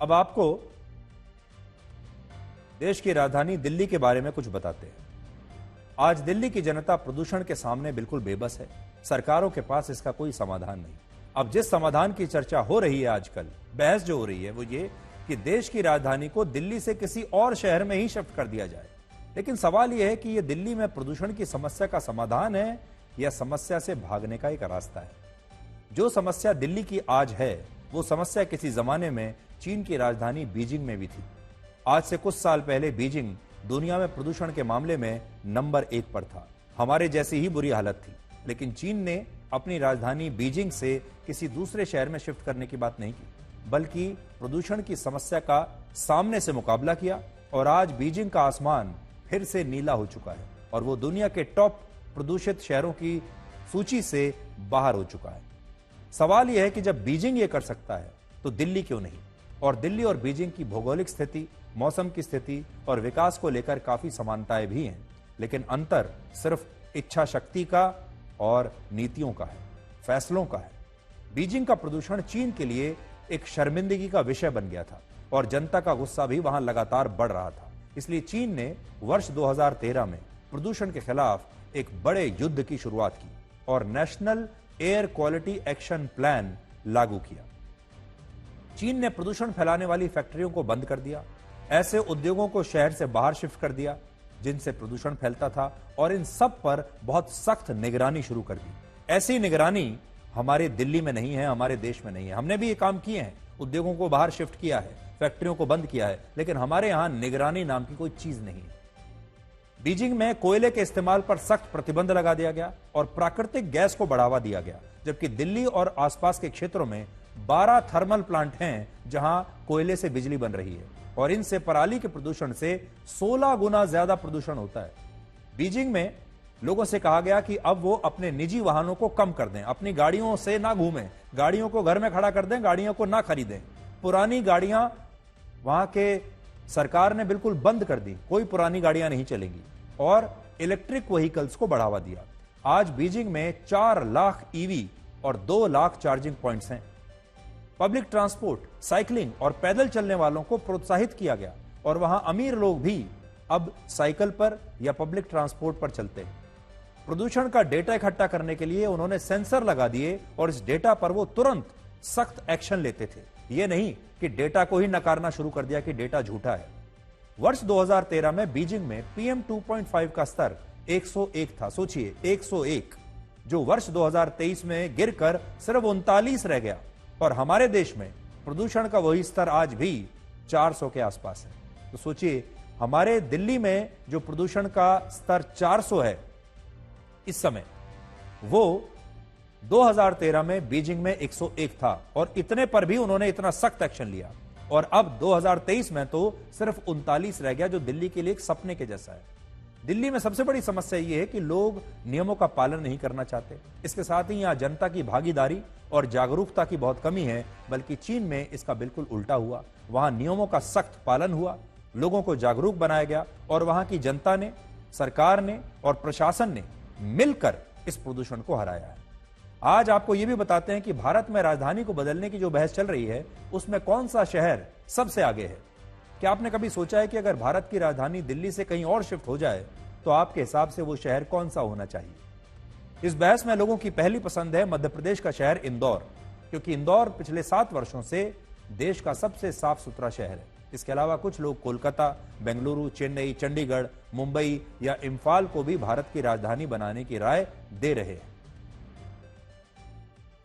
अब आपको देश की राजधानी दिल्ली के बारे में कुछ बताते हैं। आज दिल्ली की जनता प्रदूषण के सामने बिल्कुल बेबस है। सरकारों के पास इसका कोई समाधान नहीं। अब जिस समाधान की चर्चा हो रही है, आजकल बहस जो हो रही है वो ये कि देश की राजधानी को दिल्ली से किसी और शहर में ही शिफ्ट कर दिया जाए। लेकिन सवाल यह है कि यह दिल्ली में प्रदूषण की समस्या का समाधान है या समस्या से भागने का एक रास्ता है। जो समस्या दिल्ली की आज है वो समस्या किसी जमाने में चीन की राजधानी बीजिंग में भी थी। आज से कुछ साल पहले बीजिंग दुनिया में प्रदूषण के मामले में नंबर 1 पर था। हमारे जैसी ही बुरी हालत थी। लेकिन चीन ने अपनी राजधानी बीजिंग से किसी दूसरे शहर में शिफ्ट करने की बात नहीं की, बल्कि प्रदूषण की समस्या का सामने से मुकाबला किया और आज बीजिंग का आसमान फिर से नीला हो चुका है और वो दुनिया के टॉप प्रदूषित शहरों की सूची से बाहर हो चुका है। सवाल यह है कि जब बीजिंग ये कर सकता है तो दिल्ली क्यों नहीं? और दिल्ली और बीजिंग की भौगोलिक स्थिति, मौसम की स्थिति और विकास को लेकर काफी समानताएं भी हैं, लेकिन अंतर सिर्फ इच्छा शक्ति का और नीतियों का है, फैसलों का है। बीजिंग का प्रदूषण चीन के लिए एक शर्मिंदगी का विषय बन गया था और जनता का गुस्सा भी वहां लगातार बढ़ रहा था। इसलिए चीन ने वर्ष 2013 में प्रदूषण के खिलाफ एक बड़े युद्ध की शुरुआत की और national air quality action plan लागू किया। चीन ने प्रदूषण फैलाने वाली फैक्ट्रियों को बंद कर दिया, ऐसे उद्योगों को शहर से बाहर शिफ्ट कर दिया जिनसे प्रदूषण फैलता था और इन सब पर बहुत सख्त निगरानी शुरू कर दी। ऐसी निगरानी हमारे दिल्ली में नहीं है, हमारे देश में नहीं है। हमने भी ये काम किए हैं, उद्योगों को बाहर शिफ्ट किया है, फैक्ट्रियों को बंद किया है, लेकिन हमारे यहां निगरानी नाम की कोई चीज नहीं है। बीजिंग में कोयले के इस्तेमाल पर सख्त प्रतिबंध लगा दिया गया और प्राकृतिक गैस को बढ़ावा दिया गया, जबकि दिल्ली और आसपास के क्षेत्रों में 12 थर्मल प्लांट हैं जहां कोयले से बिजली बन रही है और इनसे पराली के प्रदूषण से 16 गुना ज्यादा प्रदूषण होता है। बीजिंग में लोगों से कहा गया कि अब वो अपने निजी वाहनों को कम कर दें, अपनी गाड़ियों से ना घूमें, गाड़ियों को घर में खड़ा कर दें, गाड़ियों को ना खरीदें। पुरानी गाड़ियां वहां के सरकार ने बिल्कुल बंद कर दी, कोई पुरानी गाड़ियां नहीं चलेंगी और इलेक्ट्रिक व्हीकल्स को बढ़ावा दिया। आज बीजिंग में 4 लाख ईवी और 2 लाख चार्जिंग पॉइंट्स हैं। पब्लिक ट्रांसपोर्ट, साइकिलिंग और पैदल चलने वालों को प्रोत्साहित किया गया और वहां अमीर लोग भी अब साइकिल पर या पब्लिक ट्रांसपोर्ट पर चलते हैं। प्रदूषण का डेटा इकट्ठा करने के लिए उन्होंने सेंसर लगा दिए और इस डेटा पर वो तुरंत सख्त एक्शन लेते थे। ये नहीं कि डेटा को ही नकारना शुरू कर दिया कि डेटा झूठा है। वर्ष 2013 में बीजिंग में PM 2.5 का स्तर 101 था। सोचिए 101, जो वर्ष 2023 में गिरकर सिर्फ 39 रह गया और हमारे देश में प्रदूषण का वही स्तर आज भी 400 के आसपास है। तो सोचिए हमारे दिल्ली में जो प्रदूषण का स्तर 400 है इस समय, वो 2013 में बीजिंग में 101 था और इतने पर भी उन्होंने इतना सख्त एक्शन लिया और अब 2023 में तो सिर्फ 39 रह गया, जो दिल्ली के लिए एक सपने के जैसा है। दिल्ली में सबसे बड़ी समस्या यह है कि लोग नियमों का पालन नहीं करना चाहते। इसके साथ ही यहां जनता की भागीदारी और जागरूकता की बहुत कमी है, बल्कि चीन में इसका बिल्कुल उल्टा हुआ। वहां नियमों का सख्त पालन हुआ, लोगों को जागरूक बनाया गया और वहां की जनता ने, सरकार ने और प्रशासन ने मिलकर इस प्रदूषण को हराया है। आज आपको यह भी बताते हैं कि भारत में राजधानी को बदलने की जो बहस चल रही है उसमें कौन सा शहर सबसे आगे है। क्या आपने कभी सोचा है कि अगर भारत की राजधानी दिल्ली से कहीं और शिफ्ट हो जाए तो आपके हिसाब से वो शहर कौन सा होना चाहिए? इस बहस में लोगों की पहली पसंद है मध्य प्रदेश का शहर इंदौर, क्योंकि इंदौर पिछले 7 वर्षों से देश का सबसे साफ सुथरा शहर है। इसके अलावा कुछ लोग कोलकाता, बेंगलुरु, चेन्नई, चंडीगढ़, मुंबई या इम्फाल को भी भारत की राजधानी बनाने की राय दे रहे हैं।